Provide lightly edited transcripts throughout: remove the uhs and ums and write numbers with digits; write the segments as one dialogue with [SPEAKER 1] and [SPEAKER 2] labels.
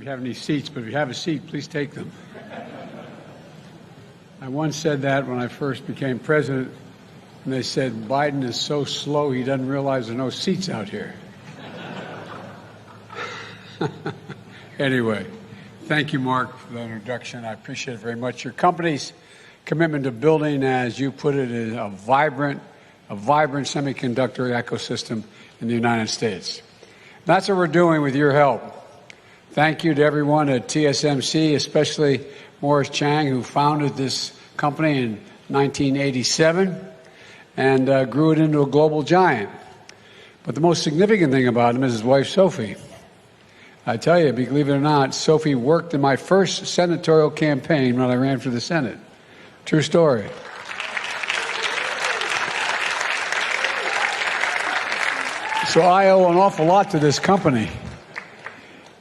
[SPEAKER 1] if you have any seats, but if you have a seat, please take them. I once said that when I first became president, and they said, Biden is so slow he doesn't realize there are no seats out here. Anyway, thank you, Mark, for the introduction. I appreciate it very much. Your company's commitment to building, as you put it, is a vibrant semiconductor ecosystem in the United States. That's what we're doing with your help. Thank you to everyone at TSMC, especially Morris Chang, who founded this company in 1987 and grew it into a global giant. But the most significant thing about him is his wife, Sophie. I tell you, believe it or not, Sophie worked in my first senatorial campaign when I ran for the Senate. True story. So I owe an awful lot to this company.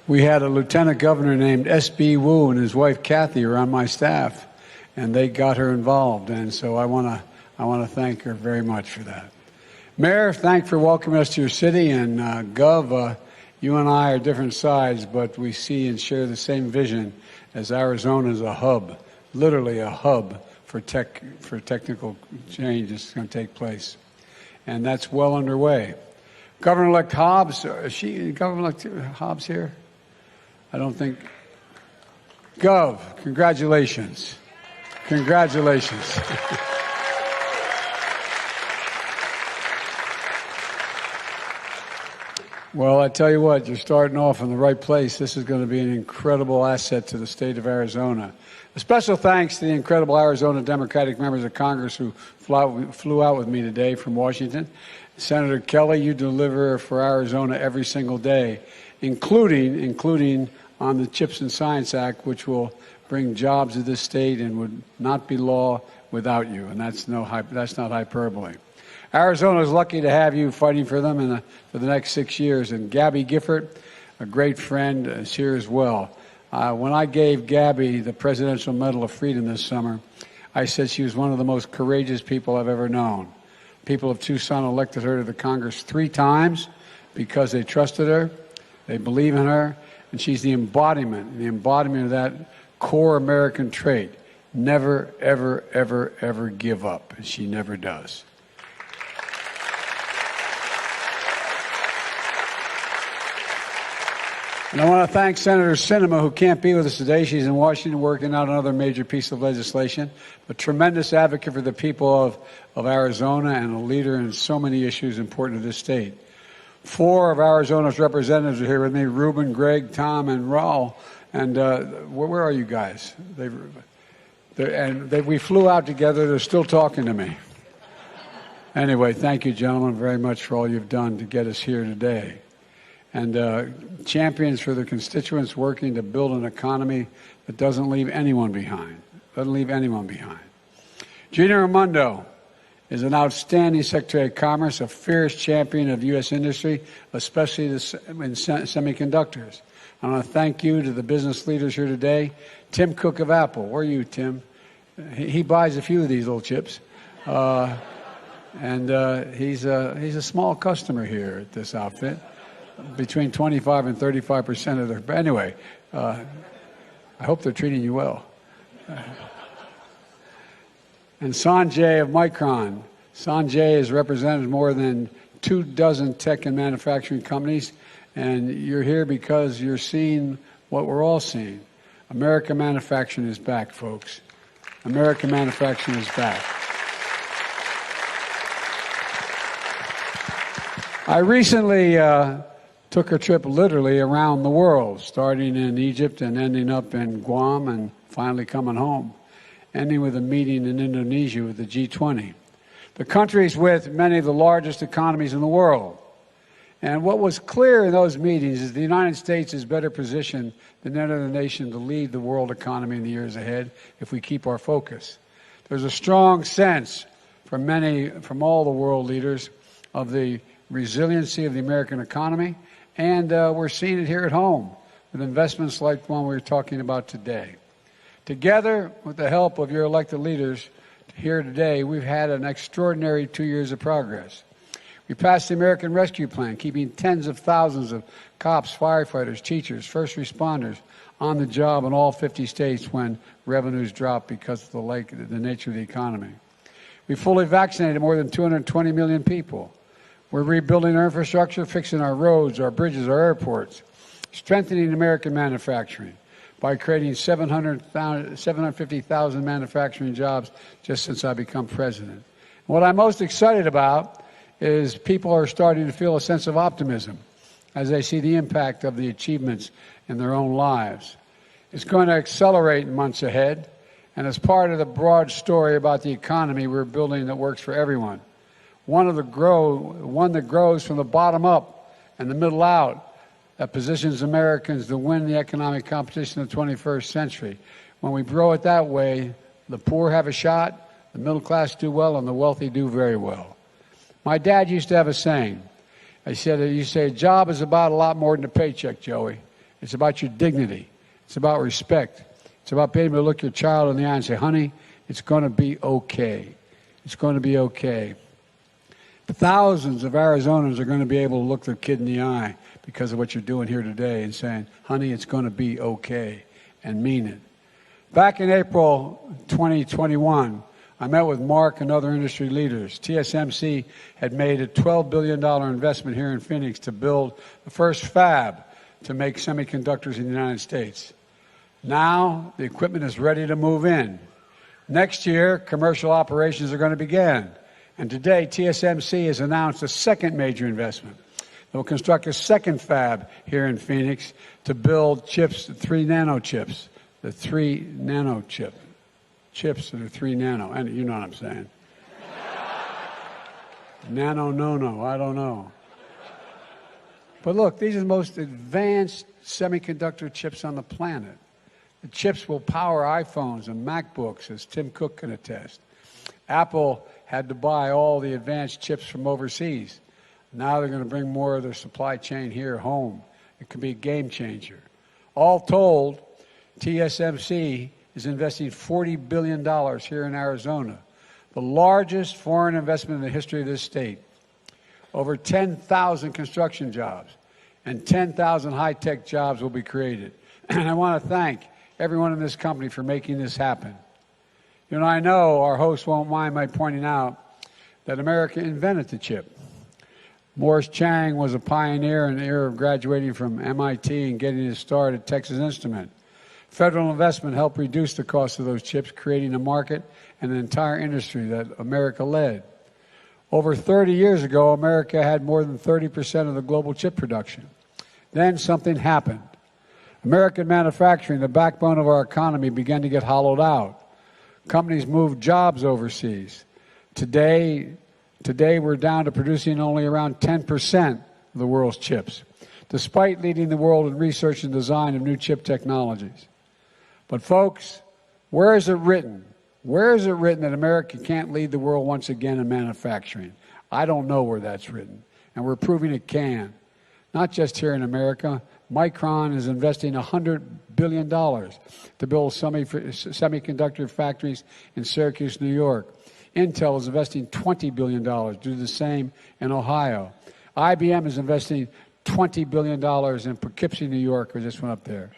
[SPEAKER 1] We had a lieutenant governor named S.B. Wu and his wife Kathy were on my staff, and they got her involved. And so I want to thank her very much for that. Mayor, thanks for welcoming us to your city. And Gov, you and I are different sides, but we see and share the same vision as Arizona is a hub, literally a hub for technical change that's going to take place. And that's well underway. Governor-elect Hobbs, is she Governor-elect Hobbs here? I don't think. Gov, congratulations. Congratulations. Well, I tell you what, you're starting off in the right place. This is going to be an incredible asset to the state of Arizona. A special thanks to the incredible Arizona Democratic members of Congress who flew out with me today from Washington. Senator Kelly, you deliver for Arizona every single day, including on the CHIPS and Science Act, which will bring jobs to this state and would not be law without you. And that's not hyperbole. Arizona is lucky to have you fighting for them for the next 6 years. And Gabby Gifford, a great friend, is here as well. When I gave Gabby the Presidential Medal of Freedom this summer, I said she was one of the most courageous people I've ever known. People of Tucson elected her to the Congress 3 times because they trusted her, they believe in her, and she's the embodiment of that core American trait. Never, ever, ever, ever give up, and she never does. And I want to thank Senator Sinema, who can't be with us today. She's in Washington working out another major piece of legislation. A tremendous advocate for the people of Arizona and a leader in so many issues important to this state. 4 of Arizona's representatives are here with me, Ruben, Greg, Tom, and Raul. And where are you guys? We flew out together. They're still talking to me. Anyway, thank you, gentlemen, very much for all you've done to get us here today. And champions for their constituents working to build an economy that doesn't leave anyone behind. Gina Raimondo is an outstanding Secretary of Commerce, a fierce champion of U.S. industry, especially in semiconductors. I want to thank you to the business leaders here today. Tim Cook of Apple, where are you, Tim? He buys a few of these little chips. And he's a small customer here at this outfit. Between 25 and 35% of their... But anyway, I hope they're treating you well. And Sanjay of Micron. Sanjay has represented more than 24 tech and manufacturing companies, and you're here because you're seeing what we're all seeing. American manufacturing is back, folks. American manufacturing is back. I recently took a trip literally around the world, starting in Egypt and ending up in Guam and finally coming home, ending with a meeting in Indonesia with the G20. The countries with many of the largest economies in the world. And what was clear in those meetings is the United States is better positioned than any other nation to lead the world economy in the years ahead if we keep our focus. There's a strong sense from all the world leaders of the resiliency of the American economy. And we're seeing it here at home with investments like the one we're talking about today. Together, with the help of your elected leaders here today, we've had an extraordinary 2 years of progress. We passed the American Rescue Plan, keeping tens of thousands of cops, firefighters, teachers, first responders on the job in all 50 states when revenues dropped because of the nature of the economy. We fully vaccinated more than 220 million people. We're rebuilding our infrastructure, fixing our roads, our bridges, our airports, strengthening American manufacturing by creating 750,000 manufacturing jobs just since I become president. What I'm most excited about is people are starting to feel a sense of optimism as they see the impact of the achievements in their own lives. It's going to accelerate in months ahead, and as part of the broad story about the economy we're building that works for everyone. One that grows from the bottom up and the middle out, that positions Americans to win the economic competition of the 21st century. When we grow it that way, the poor have a shot, the middle class do well, and the wealthy do very well. My dad used to have a saying. He said, you say, a job is about a lot more than a paycheck, Joey. It's about your dignity. It's about respect. It's about being able to look your child in the eye and say, honey, it's going to be okay. It's going to be okay. Thousands of Arizonans are going to be able to look their kid in the eye because of what you're doing here today and saying, honey, it's going to be okay, and mean it. Back in April 2021, I met with Mark and other industry leaders. TSMC had made a $12 billion investment here in Phoenix to build the first fab to make semiconductors in the United States. Now the equipment is ready to move in. Next year, commercial operations are going to begin. And today, TSMC has announced a second major investment. They will construct a second fab here in Phoenix to build chips, 3 nano chips, the 3 nano chip. Chips that are 3 nano, and you know what I'm saying. Nano, no, I don't know. But look, these are the most advanced semiconductor chips on the planet. The chips will power iPhones and MacBooks, as Tim Cook can attest. Apple had to buy all the advanced chips from overseas. Now they're going to bring more of their supply chain here home. It could be a game changer. All told, TSMC is investing $40 billion here in Arizona, the largest foreign investment in the history of this state. Over 10,000 construction jobs and 10,000 high-tech jobs will be created. And I want to thank everyone in this company for making this happen. You know, I know our host won't mind my pointing out that America invented the chip. Morris Chang was a pioneer in the era of graduating from MIT and getting his start at Texas Instruments. Federal investment helped reduce the cost of those chips, creating a market and an entire industry that America led. Over 30 years ago, America had more than 30% of the global chip production. Then something happened. American manufacturing, the backbone of our economy, began to get hollowed out. Companies moved jobs overseas. Today we're down to producing only around 10% of the world's chips, despite leading the world in research and design of new chip technologies. But folks, where is it written? Where is it written that America can't lead the world once again in manufacturing? I don't know where that's written, and we're proving it can. Not just here in America. Micron is investing $100 billion to build semiconductor factories in Syracuse, New York. Intel is investing $20 billion to do the same in Ohio. IBM is investing $20 billion in Poughkeepsie, New York. I just went up there.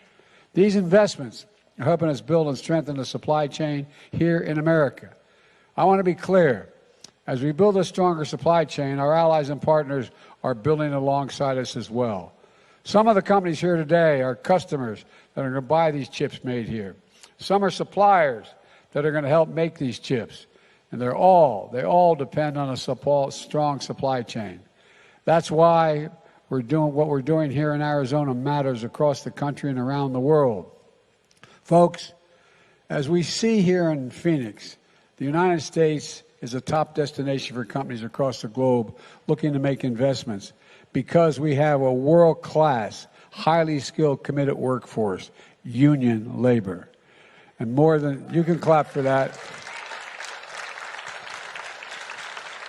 [SPEAKER 1] These investments are helping us build and strengthen the supply chain here in America. I want to be clear. As we build a stronger supply chain, our allies and partners are building alongside us as well. Some of the companies here today are customers that are going to buy these chips made here. Some are suppliers that are going to help make these chips. And they all depend on a strong supply chain. That's why we're doing what we're doing here in Arizona matters across the country and around the world. Folks, as we see here in Phoenix, the United States is a top destination for companies across the globe looking to make investments because we have a world-class, highly skilled, committed workforce, union labor. And you can clap for that.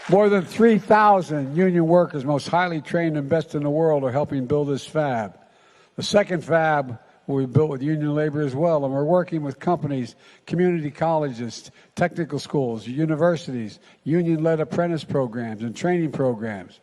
[SPEAKER 1] More than 3,000 union workers, most highly trained and best in the world, are helping build this fab. The second fab will be built with union labor as well, and we're working with companies, community colleges, technical schools, universities, union-led apprentice programs and training programs.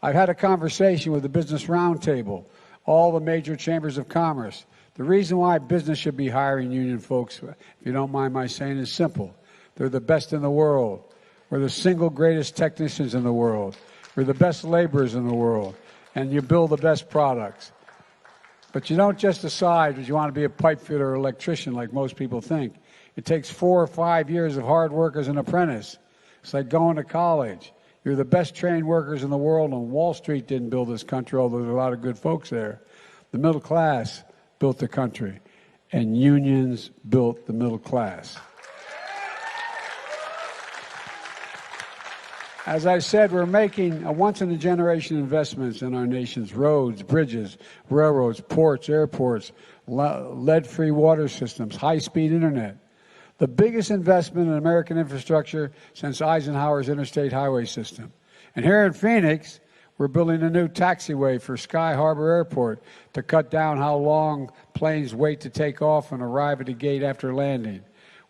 [SPEAKER 1] I've had a conversation with the Business Roundtable, all the major chambers of commerce. The reason why business should be hiring union folks, if you don't mind my saying, is simple. They're the best in the world. We're the single greatest technicians in the world. We're the best laborers in the world. And you build the best products. But you don't just decide that you want to be a pipe fitter or electrician like most people think. It takes 4 or 5 years of hard work as an apprentice. It's like going to college. You're the best trained workers in the world, and Wall Street didn't build this country, although there's a lot of good folks there. The middle class built the country, and unions built the middle class. As I said, we're making a once-in-a-generation investments in our nation's roads, bridges, railroads, ports, airports, lead-free water systems, high-speed internet. The biggest investment in American infrastructure since Eisenhower's interstate highway system. And here in Phoenix, we're building a new taxiway for Sky Harbor Airport to cut down how long planes wait to take off and arrive at the gate after landing.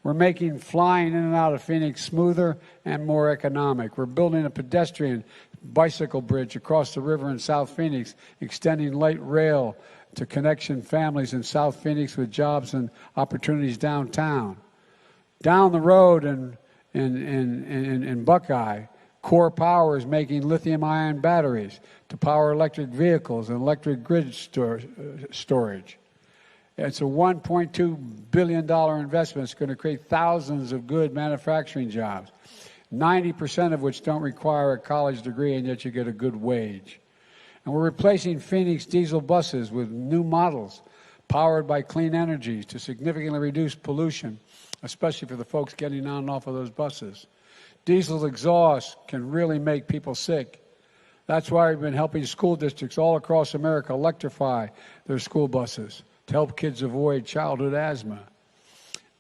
[SPEAKER 1] We're making flying in and out of Phoenix smoother and more economic. We're building a pedestrian bicycle bridge across the river in South Phoenix, extending light rail to connection families in South Phoenix with jobs and opportunities downtown. Down the road in Buckeye, Core Power is making lithium-ion batteries to power electric vehicles and electric grid storage. It's a $1.2 billion investment. It's going to create thousands of good manufacturing jobs, 90% of which don't require a college degree, and yet you get a good wage. And we're replacing Phoenix diesel buses with new models powered by clean energy to significantly reduce pollution, especially for the folks getting on and off of those buses. Diesel exhaust can really make people sick. That's why we've been helping school districts all across America electrify their school buses to help kids avoid childhood asthma.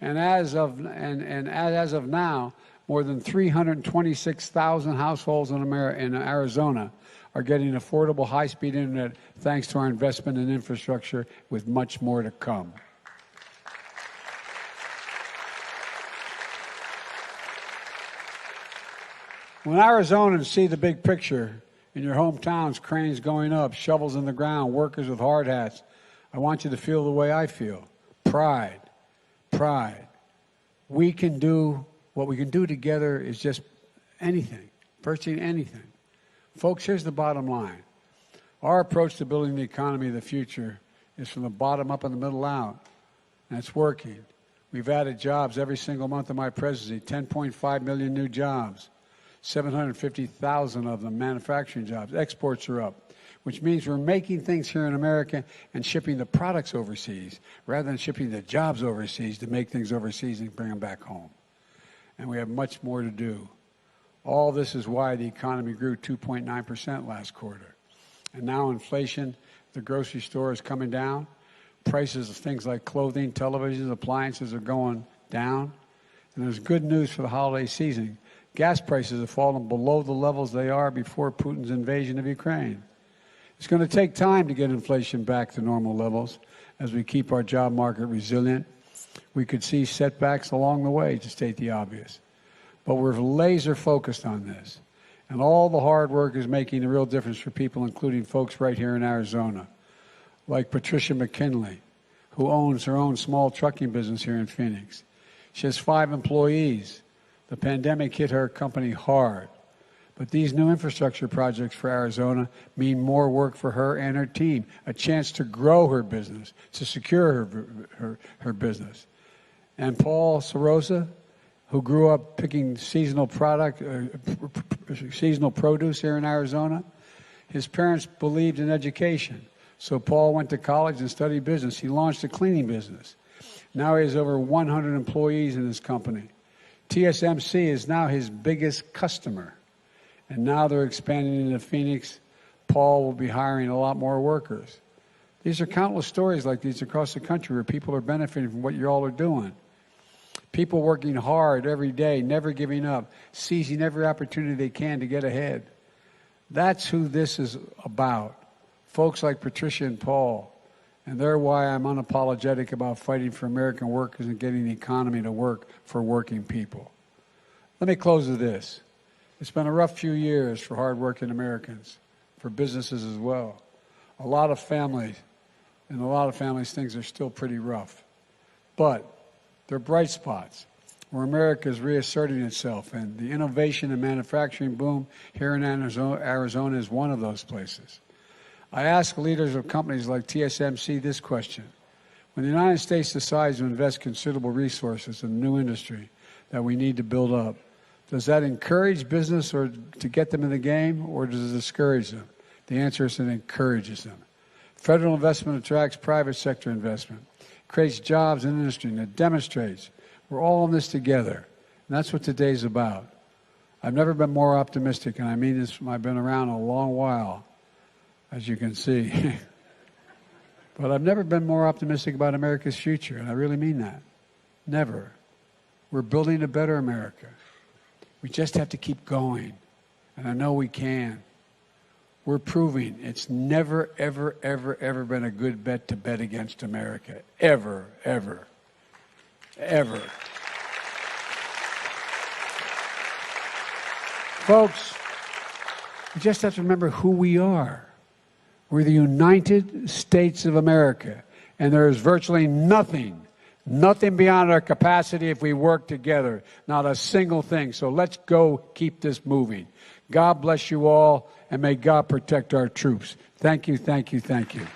[SPEAKER 1] And as of now, more than 326,000 households in Arizona are getting affordable high-speed internet thanks to our investment in infrastructure, with much more to come. When Arizonans see the big picture in your hometowns, cranes going up, shovels in the ground, workers with hard hats, I want you to feel the way I feel. Pride. Pride. We can do, what we can do together is just anything, virtually anything. Folks, here's the bottom line. Our approach to building the economy of the future is from the bottom up and the middle out, and it's working. We've added jobs every single month of my presidency, 10.5 million new jobs, 750,000 of them manufacturing jobs. Exports are up, which means we're making things here in America and shipping the products overseas rather than shipping the jobs overseas to make things overseas and bring them back home. And we have much more to do. All this is why the economy grew 2.9% last quarter. And now inflation, the grocery store is coming down. Prices of things like clothing, televisions, appliances are going down. And there's good news for the holiday season. Gas prices have fallen below the levels they are before Putin's invasion of Ukraine. It's going to take time to get inflation back to normal levels as we keep our job market resilient. We could see setbacks along the way, to state the obvious. But we're laser focused on this. And all the hard work is making a real difference for people, including folks right here in Arizona, like Patricia McKinley, who owns her own small trucking business here in Phoenix. She has 5 employees. The pandemic hit her company hard. But these new infrastructure projects for Arizona mean more work for her and her team, a chance to grow her business, to secure her business. And Paul Sorosa, who grew up picking seasonal produce here in Arizona, his parents believed in education. So Paul went to college and studied business. He launched a cleaning business. Now he has over 100 employees in his company. TSMC is now his biggest customer. And now they're expanding into Phoenix. Paul will be hiring a lot more workers. These are countless stories like these across the country where people are benefiting from what you all are doing. People working hard every day, never giving up, seizing every opportunity they can to get ahead. That's who this is about. Folks like Patricia and Paul. And they're why I'm unapologetic about fighting for American workers and getting the economy to work for working people. Let me close with this. It's been a rough few years for hardworking Americans, for businesses as well. A lot of families, things are still pretty rough. But they're bright spots where America is reasserting itself, and the innovation and manufacturing boom here in Arizona is one of those places. I ask leaders of companies like TSMC this question. When the United States decides to invest considerable resources in a new industry that we need to build up, does that encourage business or to get them in the game, or does it discourage them? The answer is it encourages them. Federal investment attracts private sector investment, creates jobs in industry, and it demonstrates we're all in this together. And that's what today's about. I've never been more optimistic, and I mean this, I've been around a long while, as you can see. But I've never been more optimistic about America's future, and I really mean that. Never. We're building a better America. We just have to keep going, and I know we can. We're proving it's never, ever, ever, ever been a good bet to bet against America. Ever, ever, ever. Folks, we just have to remember who we are. We're the United States of America, and there is virtually nothing beyond our capacity if we work together. Not a single thing. So let's go keep this moving. God bless you all, and may God protect our troops. Thank you, thank you, thank you.